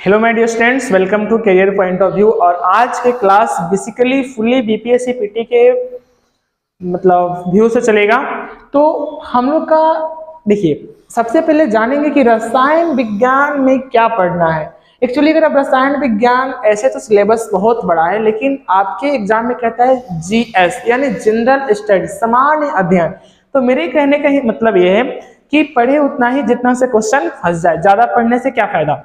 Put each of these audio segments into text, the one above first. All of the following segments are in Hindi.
Hello my dear students, welcome to career point of view. और आज के class basically fully BPSC PT के व्यू से चलेगा। तो हम लोग का देखिए, सबसे पहले जानेंगे कि रसायन विज्ञान में क्या पढ़ना है। एक्चुअली अगर आप रसायन विज्ञान, ऐसे तो सिलेबस बहुत बड़ा है, लेकिन आपके एग्जाम में कहता है जीएस यानी जनरल स्टडी, सामान्य अध्ययन। तो मेरे कहने का ही मतलब ये है कि पढ़े उतना ही जितना से क्वेश्चन फंस जाए, ज्यादा पढ़ने से क्या फायदा।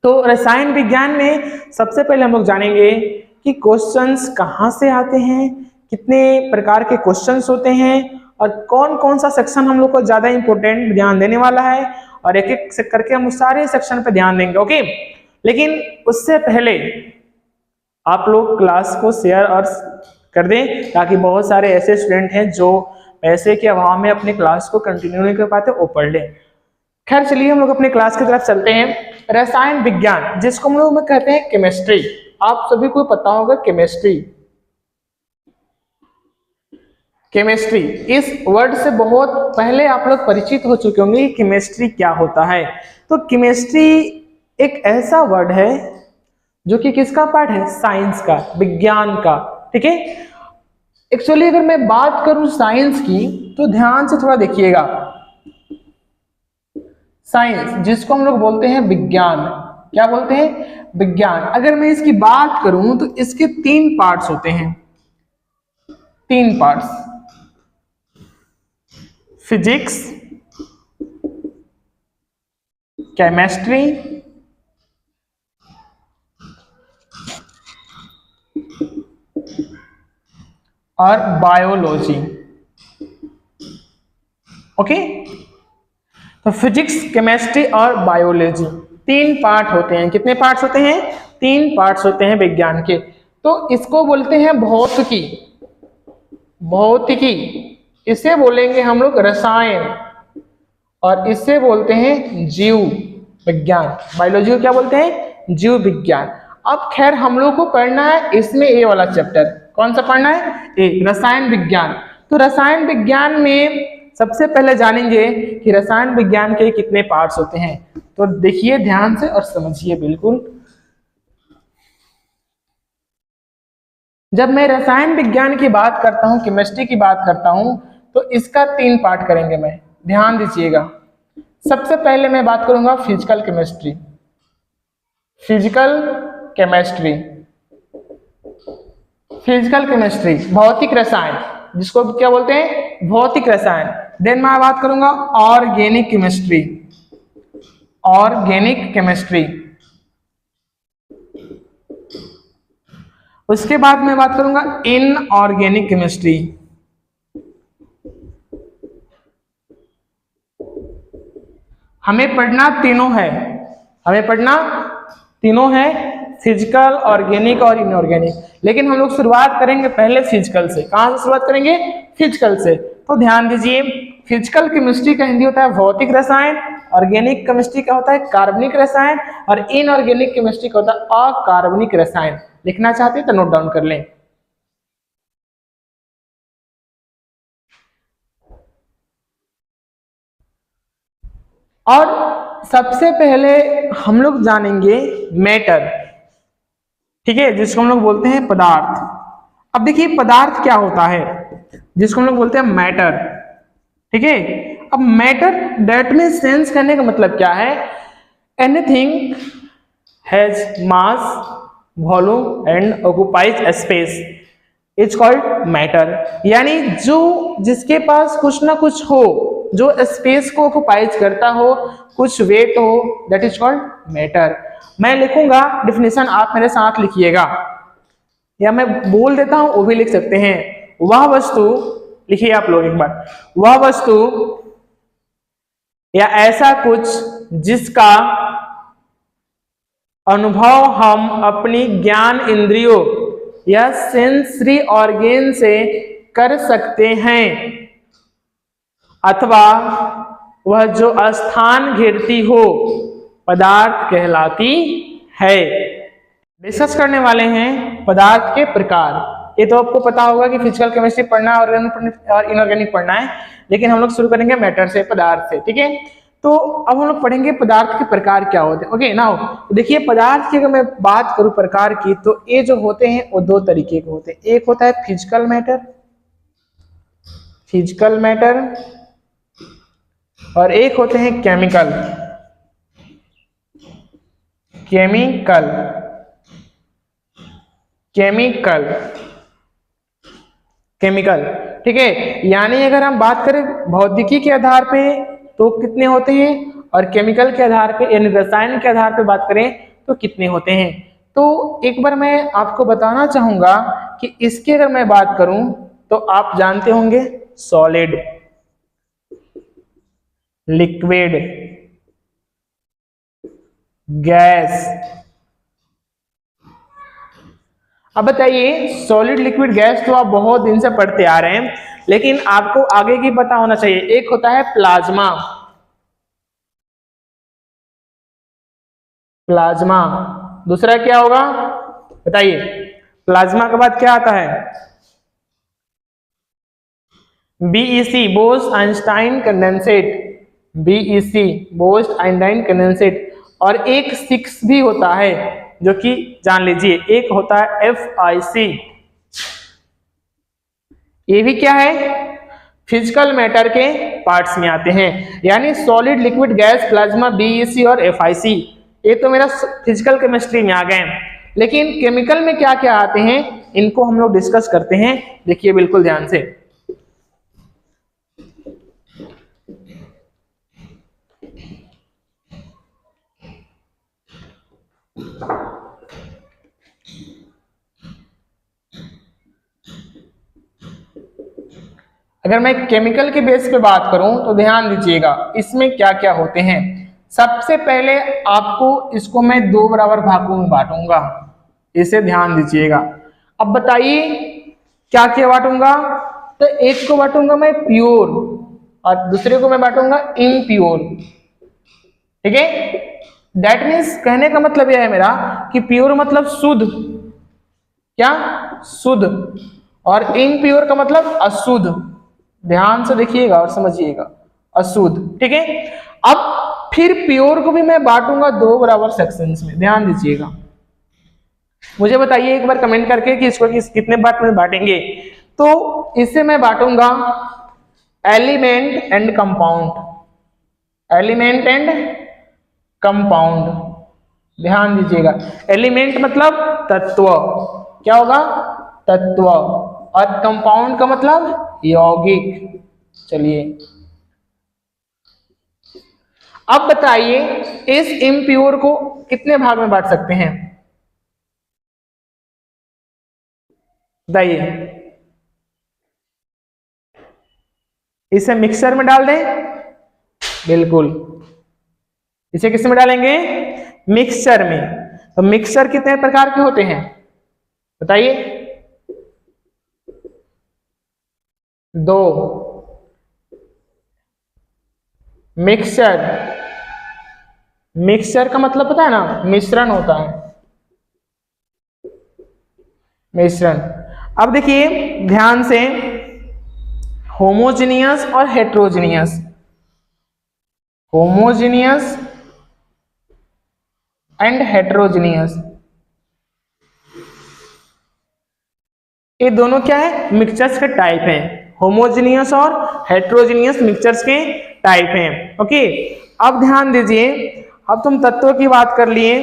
तो रसायन विज्ञान में सबसे पहले हम लोग जानेंगे कि क्वेश्चंस कहाँ से आते हैं, कितने प्रकार के क्वेश्चंस होते हैं और कौन कौन सा सेक्शन हम लोग को ज्यादा इंपॉर्टेंट ध्यान देने वाला है, और एक एक से करके हम सारे सेक्शन पे ध्यान देंगे। ओके, लेकिन उससे पहले आप लोग क्लास को शेयर और कर दें, ताकि बहुत सारे ऐसे स्टूडेंट हैं जो पैसे के अभाव में अपने क्लास को कंटिन्यू नहीं कर पाते, वो पढ़ लें। खैर चलिए हम लोग अपने क्लास की तरफ चलते हैं। रसायन विज्ञान, जिसको हम लोग कहते हैं केमिस्ट्री, आप सभी को पता होगा केमिस्ट्री। केमिस्ट्री इस वर्ड से बहुत पहले आप लोग परिचित हो चुके होंगे। केमिस्ट्री क्या होता है? तो केमिस्ट्री एक ऐसा वर्ड है जो कि किसका पार्ट है? साइंस का, विज्ञान का। ठीक है, एक्चुअली अगर मैं बात करूं साइंस की तो ध्यान से थोड़ा देखिएगा। साइंस जिसको हम लोग बोलते हैं विज्ञान, क्या बोलते हैं? विज्ञान। अगर मैं इसकी बात करूं तो इसके तीन पार्ट्स होते हैं, तीन पार्ट्स: फिजिक्स, केमिस्ट्री और बायोलॉजी। ओके, तो फिजिक्स, केमिस्ट्री और बायोलॉजी तीन पार्ट होते हैं। कितने पार्ट्स होते हैं? तीन पार्ट्स होते हैं विज्ञान के। तो इसको बोलते हैं भौतिकी। भौतिकी, इसे बोलेंगे हम लोग रसायन, और इसे बोलते हैं जीव विज्ञान। बायोलॉजी को क्या बोलते हैं? जीव विज्ञान। अब खैर हम लोग को पढ़ना है इसमें ए वाला चैप्टर। कौन सा पढ़ना है? ए, रसायन विज्ञान। तो रसायन विज्ञान में सबसे पहले जानेंगे कि रसायन विज्ञान के कितने पार्ट्स होते हैं। तो देखिए ध्यान से और समझिए बिल्कुल। जब मैं रसायन विज्ञान की बात करता हूं, केमिस्ट्री की बात करता हूं, तो इसका तीन पार्ट करेंगे। मैं ध्यान दीजिएगा। सबसे पहले मैं बात करूंगा physical chemistry. Physical chemistry, physical chemistry, भौतिक रसायन, जिसको क्या बोलते हैं? भौतिक रसायन। देन मैं बात करूंगा ऑर्गेनिक केमिस्ट्री। Organic chemistry. उसके बाद मैं बात करूंगा इनऑर्गेनिक केमिस्ट्री। हमें पढ़ना तीनों है, हमें पढ़ना तीनों है, फिजिकल, ऑर्गेनिक और इनऑर्गेनिक। लेकिन हम लोग शुरुआत करेंगे पहले फिजिकल से। कहां से शुरुआत करेंगे? फिजिकल से। तो ध्यान दीजिए, फिजिकल केमिस्ट्री का हिंदी होता है भौतिक रसायन, ऑर्गेनिक केमिस्ट्री का होता है कार्बनिक रसायन, और इनऑर्गेनिक केमिस्ट्री का होता है अकार्बनिक रसायन। लिखना चाहते हैं तो नोट डाउन कर लें। और सबसे पहले हम लोग जानेंगे मैटर, ठीक है, जिसको हम लोग बोलते हैं पदार्थ। अब देखिए पदार्थ क्या होता है, जिसको हम लोग बोलते हैं मैटर। ठीक है, अब मैटर दैट में सेंस करने का मतलब क्या है? Anything has mass, volume and occupies space is called matter. यानी जो जिसके पास कुछ ना कुछ हो, जो स्पेस को ऑक्युपाइज करता हो, कुछ वेट हो, दैट इज कॉल्ड मैटर। मैं लिखूंगा डिफिनेशन, आप मेरे साथ लिखिएगा, या मैं बोल देता हूं वो भी लिख सकते हैं। वह वस्तु, लिखिए आप लोग एक बार, वह वस्तु या ऐसा कुछ जिसका अनुभव हम अपनी ज्ञान इंद्रियों या सेंसरी ऑर्गेन से कर सकते हैं, अथवा वह जो स्थान घेरती हो पदार्थ कहलाती है। डिस्कस करने वाले हैं पदार्थ के प्रकार। ये तो आपको पता होगा कि फिजिकल केमिस्ट्री पढ़ना है और इनऑर्गेनिक पढ़ना है, लेकिन हम लोग शुरू करेंगे मैटर से, पदार्थ से। ठीक है, तो अब हम लोग पढ़ेंगे पदार्थ के प्रकार क्या होते हैं। ओके नाउ देखिए, पदार्थ की अगर मैं बात करूं प्रकार की, तो ये जो होते हैं वो दो तरीके के होते हैं। एक होता है फिजिकल मैटर और एक होते हैं केमिकल। ठीक है, यानी अगर हम बात करें भौतिकी के आधार पे तो कितने होते हैं, और केमिकल के आधार पे यानी रसायन के आधार पे बात करें तो कितने होते हैं। तो एक बार मैं आपको बताना चाहूंगा कि इसकी अगर मैं बात करूं तो आप जानते होंगे सॉलिड, लिक्विड, गैस। अब बताइए, सॉलिड, लिक्विड, गैस तो आप बहुत दिन से पढ़ते आ रहे हैं, लेकिन आपको आगे की पता होना चाहिए। एक होता है प्लाज्मा, दूसरा क्या होगा बताइए, प्लाज्मा के बाद क्या आता है, बीईसी, बोस आइंस्टाइन कंडेंसेट, और एक 6 भी होता है जो कि जान लीजिए, एक होता है FIC। ये भी क्या है, फिजिकल मैटर के पार्ट्स में आते हैं, यानी solid, liquid, gas, plasma, BEC और FIC, ये तो मेरा फिजिकल केमिस्ट्री में आ गए। लेकिन केमिकल में क्या क्या आते हैं, इनको हम लोग डिस्कस करते हैं। देखिए बिल्कुल ध्यान से, अगर मैं केमिकल के बेस पे बात करूं तो ध्यान दीजिएगा इसमें क्या क्या होते हैं। सबसे पहले आपको इसको मैं 2 बराबर भागों में बांटूंगा, इसे ध्यान दीजिएगा। अब बताइए क्या क्या बांटूंगा, तो एक को बांटूंगा मैं प्योर और दूसरे को मैं बांटूंगा इम्प्योर। ठीक है, दैट मीन्स कहने का मतलब यह है मेरा कि प्योर मतलब शुद्ध, क्या शुद्ध, और इम्प्योर का मतलब अशुद्ध। ध्यान से देखिएगा और समझिएगा, अशुद्ध। ठीक है, अब फिर प्योर को भी मैं बांटूंगा 2 बराबर सेक्शंस में, ध्यान दीजिएगा। मुझे बताइए एक बार कमेंट करके कि इसको कितने पार्ट में बांटेंगे। तो इसे मैं बांटूंगा एलिमेंट एंड कंपाउंड, ध्यान दीजिएगा। एलिमेंट मतलब तत्व, क्या होगा, तत्व, और कंपाउंड का मतलब यौगिक। चलिए अब बताइए इस इम्प्योर को कितने भाग में बांट सकते हैं, बताइए। इसे मिक्सर में डाल दें, बिल्कुल। इसे किस में डालेंगे, मिक्सचर में। तो मिक्सचर कितने प्रकार के होते हैं बताइए, 2। मिक्सचर का मतलब पता है ना, मिश्रण होता है, मिश्रण। अब देखिए ध्यान से, होमोजेनियस और हेट्रोजेनियस, होमोजेनियस एंड हेट्रोजेनियस, ये दोनों क्या है, मिक्सचर्स के टाइप हैं। होमोजेनियस और हेट्रोजेनियस मिक्सचर्स के टाइप हैं। ओके, अब ध्यान दीजिए, अब तुम तत्वों की बात कर लिए,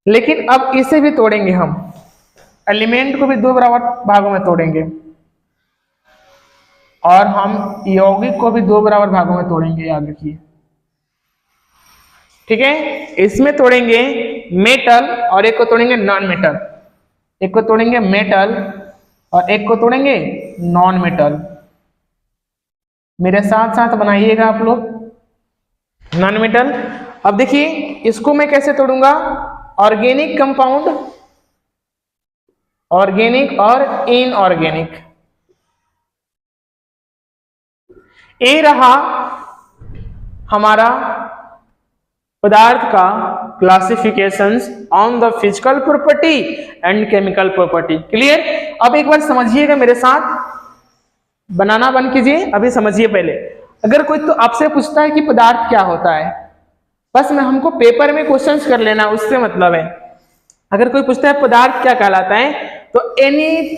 लेकिन अब इसे भी तोड़ेंगे हम, एलिमेंट को भी 2 बराबर भागों में तोड़ेंगे, और हम यौगिक को भी 2 बराबर भागों में तोड़ेंगे, याद रखिए। ठीक है, इसमें तोड़ेंगे मेटल और एक को तोड़ेंगे नॉन मेटल, एक को तोड़ेंगे मेटल और एक को तोड़ेंगे नॉन मेटल। मेरे साथ साथ बनाइएगा आप लोग, नॉन मेटल। अब देखिए इसको मैं कैसे तोड़ूंगा, ऑर्गेनिक कंपाउंड, ऑर्गेनिक और इनऑर्गेनिक। ये रहा हमारा पदार्थ का classifications on the physical property and chemical property. Clear. अब एक बार समझिएगा मेरे साथ, बनाना बंद कीजिए, अभी समझिए पहले। अगर कोई तो आपसे पूछता है कि पदार्थ क्या होता है, बस मैं हमको पेपर में क्वेश्चंस कर लेना, उससे मतलब है। अगर कोई पूछता है पदार्थ क्या कहलाता है, तो any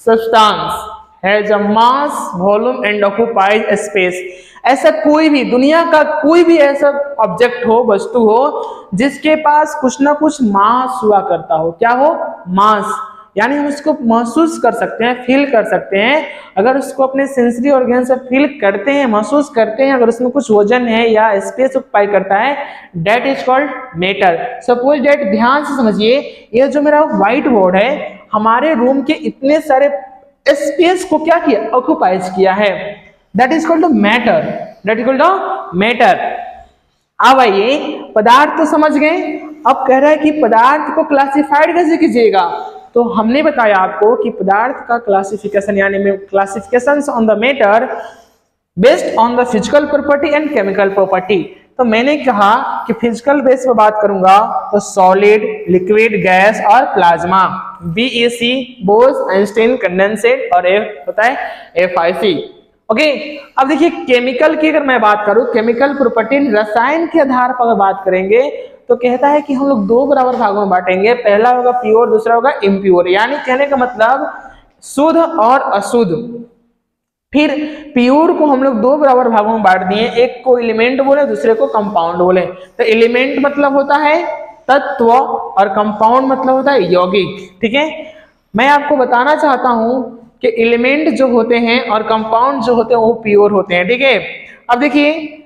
substance has a mass, volume and occupies space. ऐसा कोई भी, दुनिया का कोई भी ऐसा ऑब्जेक्ट हो, वस्तु हो, जिसके पास कुछ ना कुछ मास हुआ करता हो। क्या हो? मास। यानी हम उसको महसूस कर सकते हैं, फील कर सकते हैं। अगर उसको अपने सेंसरी ऑर्गन से फील करते हैं, महसूस करते हैं, अगर उसमें कुछ वजन है या स्पेस ऑक्यूपाई करता है, that is called matter. Suppose that, ध्यान से समझिए, ये जो मेरा व्हाइट बोर्ड है, हमारे रूम के इतने सारे स्पेस को क्या किया? ऑक्यूपाइज किया है। That is called matter. That is called matter. अब आइए, पदार्थ तो समझ गए, अब कह रहा है कि पदार्थ को क्लासिफाइड कैसे कीजिएगा। तो हमने बताया आपको कि पदार्थ का क्लासिफिकेशन, यानी classifications on the matter based on the physical property and chemical property. तो मैंने कहा कि फिजिकल बेस पर बात करूंगा तो सॉलिड, लिक्विड, गैस और plasma, BEC, Bose, Einstein, condensate, और एक होता है FIC। ओके, अब देखिए केमिकल की अगर मैं बात करूं, केमिकल प्रॉपर्टी रसायन के आधार पर अगर बात करेंगे, तो कहता है कि हम लोग दो बराबर भागों में बांटेंगे। पहला होगा प्योर, दूसरा होगा इम्प्योर। यानी कहने का मतलब शुद्ध और अशुद्ध। फिर प्योर को हम लोग दो बराबर भागों में बांट दिए, एक को एलिमेंट बोले, दूसरे को कंपाउंड बोले। तो एलिमेंट मतलब होता है तत्व और कंपाउंड मतलब होता है यौगिक। ठीक है, मैं आपको बताना चाहता हूं कि एलिमेंट जो होते हैं और कंपाउंड जो होते हैं वो प्योर होते हैं। ठीक है, अब देखिए,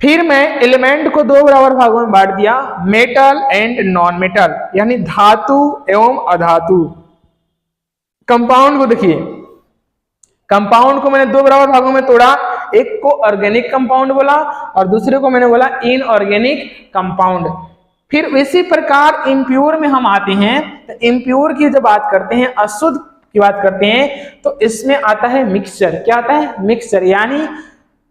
फिर मैं एलिमेंट को दो बराबर भागों में बांट दिया, मेटल एंड नॉन मेटल, यानी धातु एवं अधातु। कंपाउंड को देखिए, कंपाउंड को मैंने दो बराबर भागों में तोड़ा, एक को ऑर्गेनिक कंपाउंड बोला और दूसरे को मैंने बोला इनऑर्गेनिक कंपाउंड। फिर इसी प्रकार इम्प्योर में हम आते हैं, तो इम्प्योर की जब बात करते हैं, अशुद्ध की बात करते हैं, तो इसमें आता है मिक्सचर। क्या आता है? मिक्सचर। यानी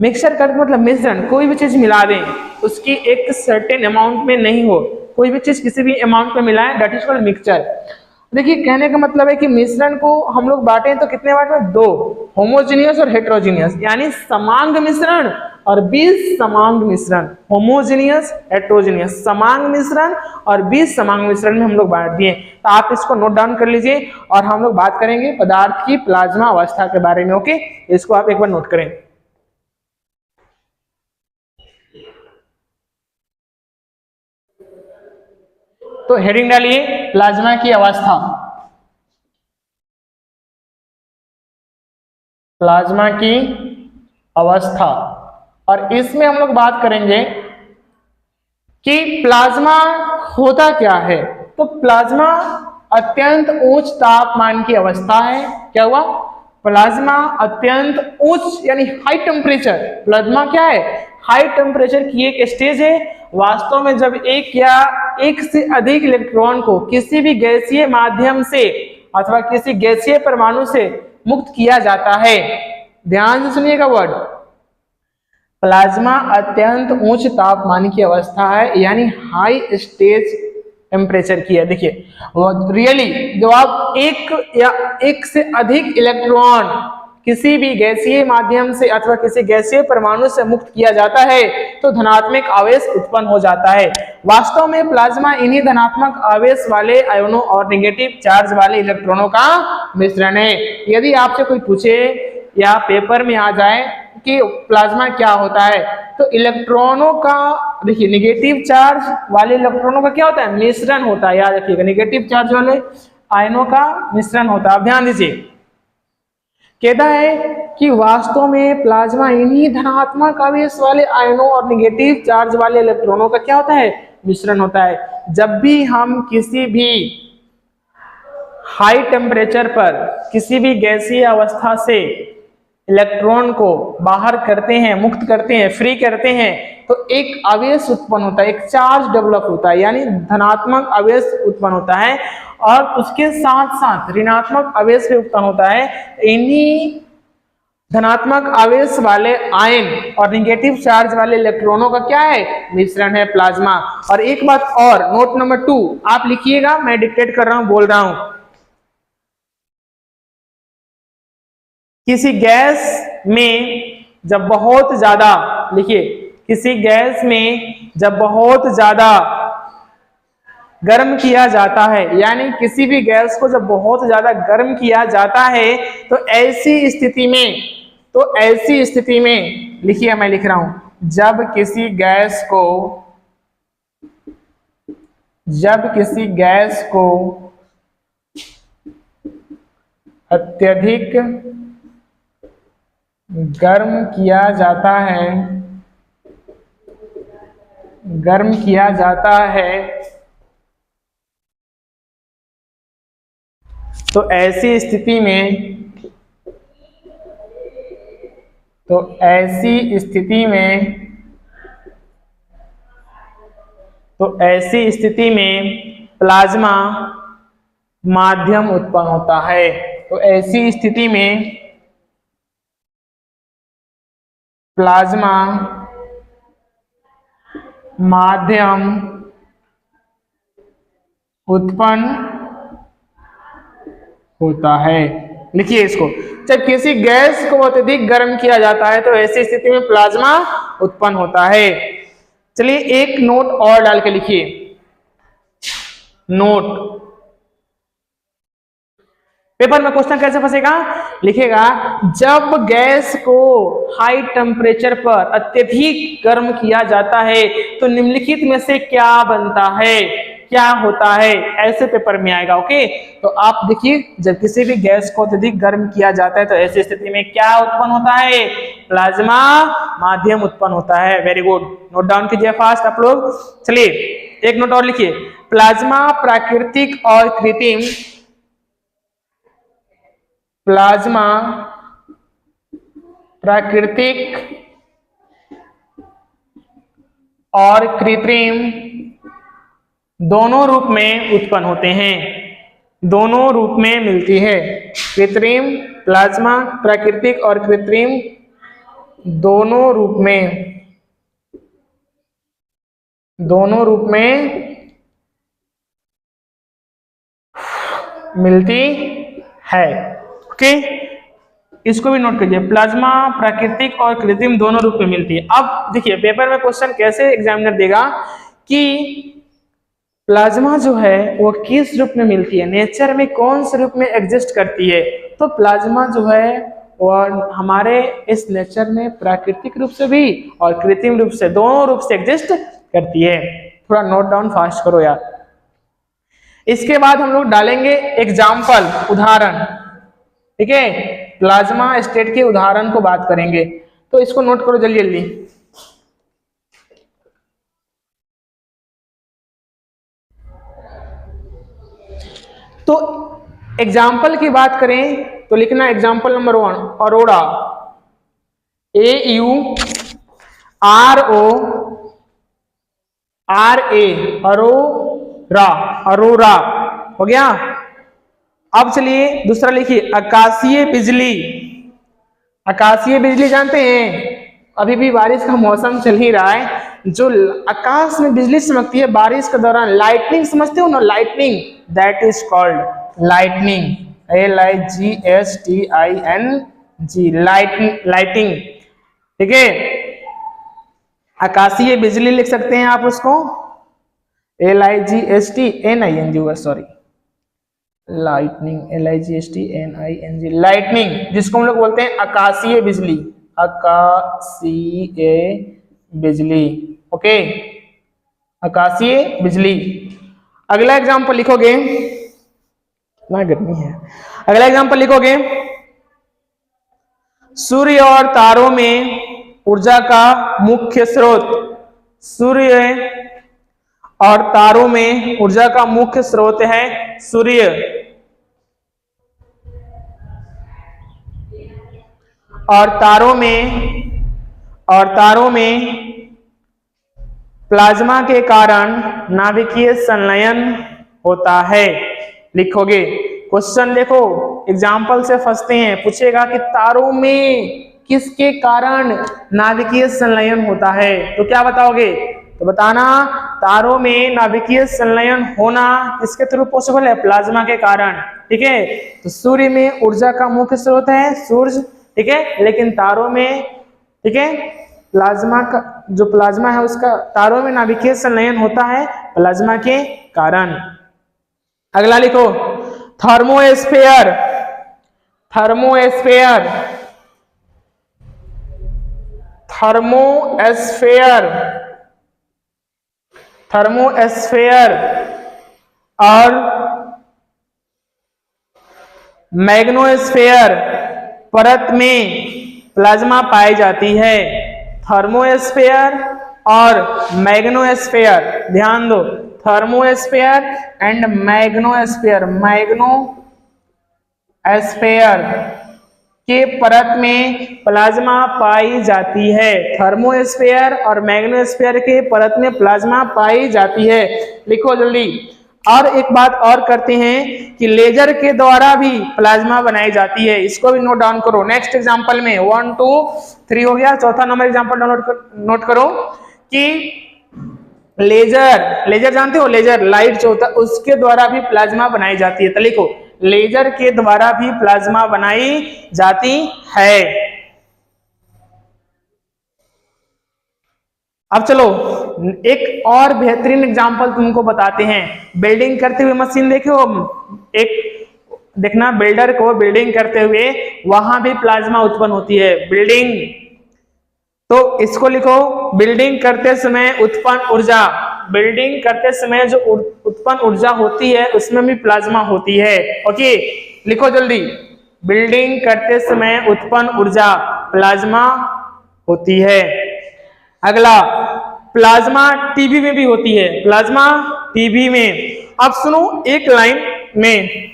मिक्सचर का मतलब मिश्रण, कोई भी चीज मिला दें, उसकी एक सर्टेन अमाउंट में नहीं हो, कोई भी चीज किसी भी अमाउंट में मिलाएं, दैट इज कॉल्ड मिक्सचर। देखिए, कहने का मतलब है कि मिश्रण को हम लोग बांटे तो कितने बांट में? दो, होमोजीनियस और हेट्रोजीनियस। यानी समांग मिश्रण और विसमांग मिश्रण। होमोजीनियस, हेट्रोजीनियस, समांग मिश्रण और विसमांग मिश्रण में हम लोग बांट दिए। तो आप इसको नोट डाउन कर लीजिए, और हम लोग बात करेंगे पदार्थ की प्लाज्मा अवस्था के बारे में। ओके, इसको आप एक बार नोट करें। तो हेडिंग डालिए, प्लाज्मा की अवस्था। प्लाज्मा की अवस्था, और इसमें हम लोग बात करेंगे कि प्लाज्मा होता क्या है। तो प्लाज्मा अत्यंत उच्च तापमान की अवस्था है। क्या हुआ? प्लाज्मा अत्यंत उच्च यानी हाई टेम्परेचर। प्लाज्मा क्या है? हाई टेम्परेचर की एक स्टेज है। वास्तव में जब एक या एक से अधिक इलेक्ट्रॉन को किसी भी गैसीय माध्यम से अथवा किसी गैसीय परमाणु से मुक्त किया जाता है, ध्यान से सुनिएगा वर्ड, प्लाज्मा अत्यंत उच्च तापमान की अवस्था है, यानी हाई स्टेज टेम्परेचर की है। देखिए, रियली जब आप एक या एक से अधिक इलेक्ट्रॉन किसी भी गैसीय माध्यम से अथवा किसी गैसीय परमाणु से मुक्त किया जाता है, तो धनात्मक आवेश उत्पन्न हो जाता है। वास्तव में प्लाज्मा इन्हीं धनात्मक आवेश वाले आयनों और नेगेटिव चार्ज वाले इलेक्ट्रॉनों का मिश्रण है। यदि आपसे कोई पूछे या पेपर में आ जाए कि प्लाज्मा क्या होता है, तो इलेक्ट्रॉनों का, देखिए, नेगेटिव चार्ज वाले इलेक्ट्रॉनों का क्या होता है? मिश्रण होता है। याद रखिएगा, नेगेटिव चार्ज वाले आयनों का मिश्रण होता है। अब ध्यान दीजिए, कहता है कि वास्तव में प्लाज्मा इन्हीं धनात्मक आवेश वाले आयनों और नेगेटिव चार्ज वाले इलेक्ट्रॉनों का क्या होता है? मिश्रण होता है। जब भी हम किसी भी हाई टेम्परेचर पर किसी भी गैसीय अवस्था से इलेक्ट्रॉन को बाहर करते हैं, मुक्त करते हैं, फ्री करते हैं, तो एक आवेश उत्पन्न होता है, एक चार्ज डेवलप होता है, यानी धनात्मक आवेश उत्पन्न होता है, और उसके साथ साथ ऋणात्मक आवेश भी उत्पन्न होता है। इन्हीं धनात्मक आवेश वाले आयन और नेगेटिव चार्ज वाले इलेक्ट्रॉनों का क्या है? मिश्रण है प्लाज्मा। और एक बात और, नोट नंबर 2 आप लिखिएगा, मैं डिक्टेट कर रहा हूं, बोल रहा हूं। किसी गैस में जब बहुत ज्यादा, लिखिए, किसी गैस में जब बहुत ज्यादा गर्म किया जाता है, यानी किसी भी गैस को जब बहुत ज्यादा गर्म किया जाता है तो ऐसी स्थिति में लिखिए, मैं लिख रहा हूं, जब किसी गैस को अत्यधिक गर्म किया जाता है तो ऐसी स्थिति में प्लाज्मा माध्यम उत्पन्न होता है। तो ऐसी स्थिति में प्लाज्मा माध्यम उत्पन्न होता है। लिखिए इसको, जब किसी गैस को अत्यधिक गर्म किया जाता है तो ऐसी स्थिति में प्लाज्मा उत्पन्न होता है। चलिए एक नोट और डाल के लिखिए, नोट, पेपर में क्वेश्चन कैसे फंसेगा, लिखेगा जब गैस को हाई टेम्परेचर पर अत्यधिक गर्म किया जाता है तो निम्नलिखित में से क्या बनता है, क्या होता है, ऐसे पेपर में आएगा। ओके, तो आप देखिए, जब किसी भी गैस को अत्यधिक गर्म किया जाता है तो ऐसी स्थिति में क्या उत्पन्न होता है, प्लाज्मा माध्यम उत्पन्न होता है। वेरी गुड, नोट डाउन कीजिए फास्ट आप लोग। चलिए एक नोट और लिखिए, प्लाज्मा प्राकृतिक और कृत्रिम, प्लाज्मा प्राकृतिक और कृत्रिम दोनों रूप में उत्पन्न होते हैं, दोनों रूप में मिलती है। कृत्रिम, प्लाज्मा प्राकृतिक और कृत्रिम दोनों रूप में मिलती है। ओके, इसको भी नोट कीजिए, प्लाज्मा प्राकृतिक और कृत्रिम दोनों रूप में मिलती है। अब देखिए पेपर में क्वेश्चन कैसे एग्जामिनर देगा कि प्लाज्मा जो है वो किस रूप में मिलती है, नेचर में कौन से रूप में एग्जिस्ट करती है। तो प्लाज्मा जो है वो हमारे इस नेचर में प्राकृतिक रूप से भी और कृत्रिम रूप से, दोनों रूप से एग्जिस्ट करती है। थोड़ा नोट डाउन फास्ट करो यार। इसके बाद हम लोग डालेंगे एग्जाम्पल, उदाहरण, ठीक है, प्लाज्मा स्टेट के उदाहरण को बात करेंगे। तो इसको नोट करो जल्दी जल्दी। तो एग्जाम्पल की बात करें तो लिखना example number 1, Arora, AURORA, Arora, Arora हो गया। अब चलिए दूसरा लिखिए, आकाशीय बिजली। आकाशीय बिजली जानते हैं, अभी भी बारिश का मौसम चल ही रहा है, जो आकाश में बिजली चमकती है बारिश के दौरान, लाइटनिंग समझते हो ना, lightning, that is called lightning, LIGHTING, lighting, ठीक है। आकाशीय बिजली लिख सकते हैं आप उसको, LIGHTNING, sorry, lightning, LIGHTNING, lightning, जिसको हम लोग बोलते हैं आकाशीय बिजली, आकाशीय बिजली। ओके, आकाशीय बिजली। अगला एग्जांपल लिखोगे, ना गर्मी है, अगला एग्जांपल लिखोगे, सूर्य और तारों में ऊर्जा का मुख्य स्रोत, सूर्य और तारों में ऊर्जा का मुख्य स्रोत है सूर्य, और तारों में प्लाज्मा के कारण नाभिकीय संलयन होता है। लिखोगे, क्वेश्चन देखो एग्जाम्पल से फंसते हैं, पूछेगा कि तारों में किसके कारण नाभिकीय संलयन होता है, तो क्या बताओगे, तो बताना तारों में नाभिकीय संलयन होना किसके थ्रू पॉसिबल है, प्लाज्मा के कारण, ठीक है। तो सूर्य में ऊर्जा का मुख्य स्रोत है सूर्य, ठीक है, लेकिन तारों में ठीक है। प्लाज्मा का जो प्लाज्मा है उसका तारों में नाभिकीय संलयन होता है प्लाज्मा के कारण। अगला लिखो थर्मोस्फेयर। थर्मोस्फेयर, थर्मोस्फेयर, थर्मोस्फेयर और मैग्नोस्फेयर परत में प्लाज्मा पाई जाती है। थर्मोस्फेयर और मैग्नोस्फेयर, ध्यान दो, थर्मोस्फेयर एंड मैग्नोस्फेयर, मैग्नोस्फेयर के परत में प्लाज्मा पाई जाती है। थर्मोस्फेयर और मैग्नोस्फेयर के परत में प्लाज्मा पाई जाती है। लिखो जल्दी। और एक बात और करते हैं कि लेजर के द्वारा भी प्लाज्मा बनाई जाती है, इसको भी नोट डाउन करो। नेक्स्ट एग्जांपल में 1 2 3 हो गया, चौथा नंबर एग्जांपल नोट करो कि लेजर, लेजर जानते हो, लेजर लाइट जो होता है उसके द्वारा भी प्लाज्मा बनाई जाती है। तो लिखो लेजर के द्वारा भी प्लाज्मा बनाई जाती है। अब चलो एक और बेहतरीन एग्जांपल तुमको बताते हैं। बिल्डिंग करते हुए मशीन देखो, एक देखना बिल्डर को बिल्डिंग करते हुए वहां भी प्लाज्मा उत्पन्न होती है। बिल्डिंग, तो इसको लिखो बिल्डिंग करते समय उत्पन्न ऊर्जा। बिल्डिंग करते समय जो उत्पन्न ऊर्जा होती है उसमें भी प्लाज्मा होती है। ओके, लिखो जल्दी। बिल्डिंग करते समय उत्पन्न ऊर्जा प्लाज्मा होती है। अगला प्लाज्मा टीबी में भी होती है। प्लाज्मा टीबी में, अब सुनो एक लाइन में,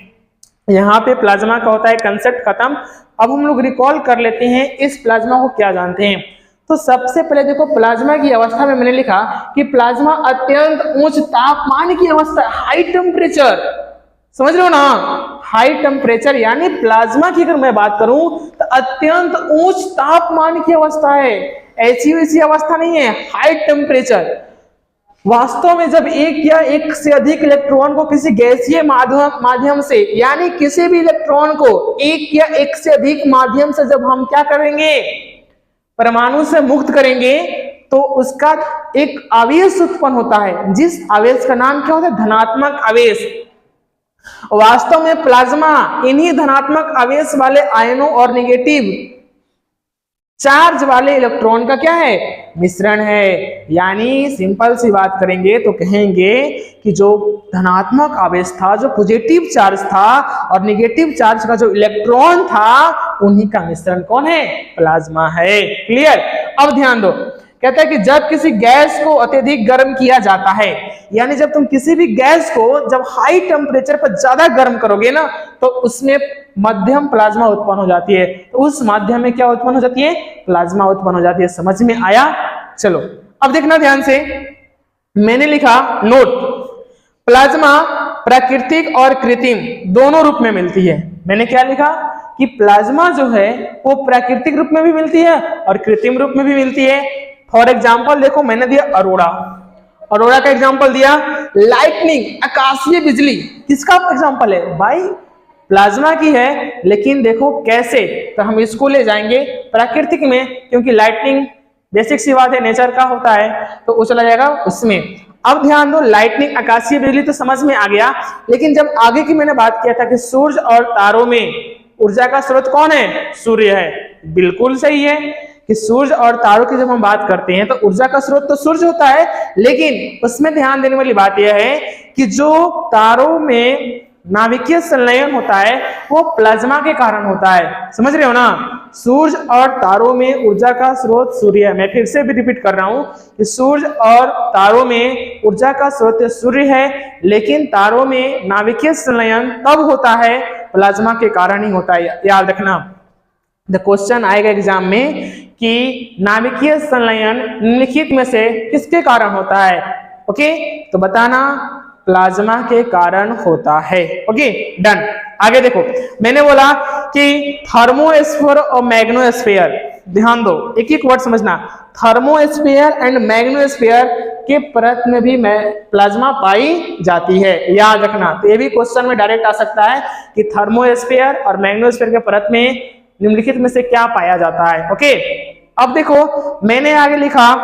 यहां पे प्लाज्मा का होता है कंसेप्ट खत्म। अब हम लोग रिकॉल कर लेते हैं इस प्लाज्मा को क्या जानते हैं। तो सबसे पहले देखो प्लाज्मा की अवस्था में मैंने लिखा कि प्लाज्मा अत्यंत उच्च तापमान की अवस्था, हाई टेम्परेचर, समझ रहे हो ना, हाई टेम्परेचर यानी प्लाज्मा की अगर मैं बात करूं तो अत्यंत उच्च तापमान की अवस्था है, ऐसी वैसी अवस्था नहीं है, हाई टेम्परेचर। वास्तव में जब एक या एक से अधिक इलेक्ट्रॉन को किसी गैसीय माध्यम से, यानी किसी भी इलेक्ट्रॉन को एक या एक से अधिक माध्यम से जब हम क्या करेंगे, परमाणु से मुक्त करेंगे, तो उसका एक आवेश उत्पन्न होता है, जिस आवेश का नाम क्या होता है, धनात्मक आवेश। वास्तव में प्लाज्मा इन्हीं धनात्मक आवेश वाले आयनों और नेगेटिव चार्ज वाले इलेक्ट्रॉन का क्या है, मिश्रण है। यानी सिंपल सी बात करेंगे तो कहेंगे कि जो धनात्मक आवेश था, जो पॉजिटिव चार्ज था, और नेगेटिव चार्ज का जो इलेक्ट्रॉन था, उन्हीं का मिश्रण कौन है, प्लाज्मा है। क्लियर। अब ध्यान दो, कहता है कि जब किसी गैस को अत्यधिक गर्म किया जाता है, यानी जब तुम किसी भी गैस को जब हाई टेम्परेचर पर ज्यादा गर्म करोगे ना, तो उसमें मध्यम प्लाज्मा उत्पन्न हो जाती है। तो उस माध्यम में क्या उत्पन्न हो जाती है, प्लाज्मा उत्पन्न हो जाती है। समझ में आया। चलो अब देखना ध्यान से, मैंने लिखा नोट, प्लाज्मा प्राकृतिक और कृत्रिम दोनों रूप में मिलती है। मैंने क्या लिखा कि प्लाज्मा जो है वो प्राकृतिक रूप में भी मिलती है और कृत्रिम रूप में भी मिलती है। फॉर एग्जाम्पल देखो, मैंने दिया अरोड़ा, अरोड़ा का एग्जाम्पल दिया, लाइटनिंग आकाशीय बिजली किसका एग्जाम्पल है भाई, प्लाज्मा की है। लेकिन देखो कैसे, तो हम इसको ले जाएंगे प्राकृतिक में, क्योंकि लाइटनिंग बेसिक सी बात है, नेचर का होता है, तो वो चला जाएगा उसमें। अब ध्यान दो, लाइटनिंग आकाशीय बिजली तो समझ में आ गया, लेकिन जब आगे की मैंने बात किया था कि सूर्य और तारों में ऊर्जा का स्रोत कौन है, सूर्य है। बिल्कुल सही है कि सूर्य और तारों की जब हम बात करते हैं तो ऊर्जा का स्रोत तो सूर्य होता है, लेकिन उसमें ध्यान देने वाली बात यह है कि जो तारों में नाभिकीय संलयन होता है वो प्लाज्मा के कारण होता है। समझ रहे हो ना, सूर्य और तारों में ऊर्जा का स्रोत सूर्य है। मैं फिर से भी रिपीट कर रहा हूं कि सूर्य और तारों में ऊर्जा का स्रोत सूर्य है, लेकिन तारों में नाभिकीय संलयन तब होता है प्लाज्मा के कारण ही होता है। याद रखना, द क्वेश्चन आएगा एग्जाम में कि नाभिकीय संलयन निम्नलिखित में से किसके कारण होता है। ओके, तो बताना, प्लाज्मा के कारण होता है। Okay done. आगे देखो, मैंने बोला कि थर्मोस्फीयर और मैग्नोस्फीयर, ध्यान दो एक एक वर्ड समझना, थर्मोस्फीयर एंड मैग्नोस्फीयर के परत में भी प्लाज्मा पाई जाती है। याद रखना, तो ये भी क्वेश्चन में डायरेक्ट आ सकता है कि थर्मोस्फीयर और मैग्नोस्फीयर के परत में निम्नलिखित में से क्या पाया जाता है। ओके, अब देखो मैंने आगे लिखा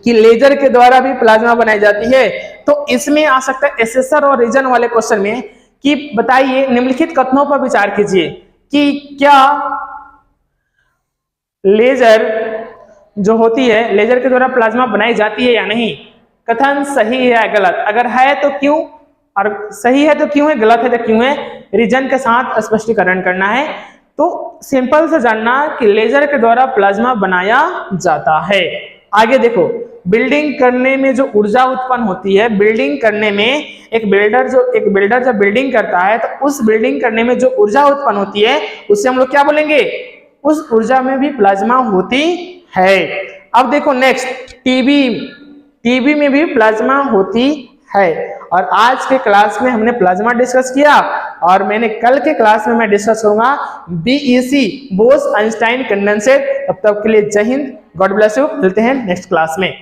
कि लेजर के द्वारा भी प्लाज्मा बनाई जाती है, तो इसमें आ सकता है एसेसर और रीजन वाले क्वेश्चन में कि बताइए निम्नलिखित कथनों पर विचार कीजिए कि क्या लेजर जो होती है, लेजर के द्वारा प्लाज्मा बनाई जाती है या नहीं। कथन सही है या गलत, अगर है तो क्यों, और सही है तो क्यों है, गलत है तो क्यों है, रीजन के साथ स्पष्टीकरण करना है। तो सिंपल से जानना कि लेजर के द्वारा प्लाज्मा बनाया जाता है। आगे देखो, बिल्डिंग करने में जो ऊर्जा उत्पन्न होती है, बिल्डिंग करने में एक बिल्डर जब बिल्डिंग करता है तो उस बिल्डिंग करने में जो ऊर्जा उत्पन्न होती है उससे हम लोग क्या बोलेंगे, उस ऊर्जा में भी प्लाज्मा होती है। अब देखो नेक्स्ट, टीबी में भी प्लाज्मा होती है। और आज के क्लास में हमने प्लाज्मा डिस्कस किया, और मैंने कल के क्लास में मैं डिस्कस करूंगा बीईसी, बोस आइंस्टाइन कंडेंसेट। तब तक के लिए जय हिंद, गॉड ब्लेस यू, मिलते हैं नेक्स्ट क्लास में।